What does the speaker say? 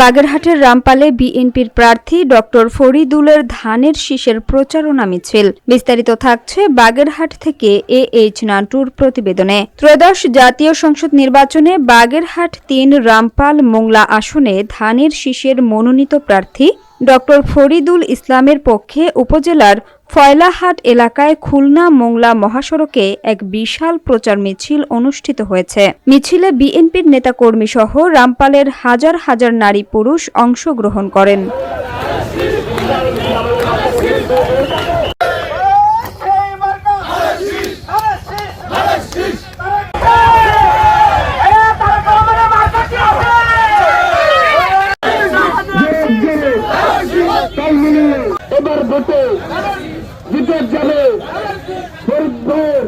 বাগেরহাটের রামপালে বিএনপির প্রার্থী ডক্টর ফরিদুলের ধানের শীষের প্রচারণা মিছিল। বিস্তারিত থাকছে বাগেরহাট থেকে এএইচ নান্টুর প্রতিবেদনে। ত্রয়োদশ জাতীয় সংসদ নির্বাচনে বাগেরহাট ৩ রামপাল মোংলা আসনে ধানের শীষের মনোনীত প্রার্থী ডক্টর ফরিদুল ইসলামের পক্ষে উপজেলার ফয়লাহাট এলাকায় খুলনা মোংলা মহাসড়কে এক বিশাল প্রচার মিছিল অনুষ্ঠিত হয়েছে। মিছিলে বিএনপির নেতাকর্মী সহ রামপালের হাজার হাজার নারী পুরুষ অংশগ্রহণ করেন। এবার ভোটে জিতে যাবে ফরিদ ভাইয়ের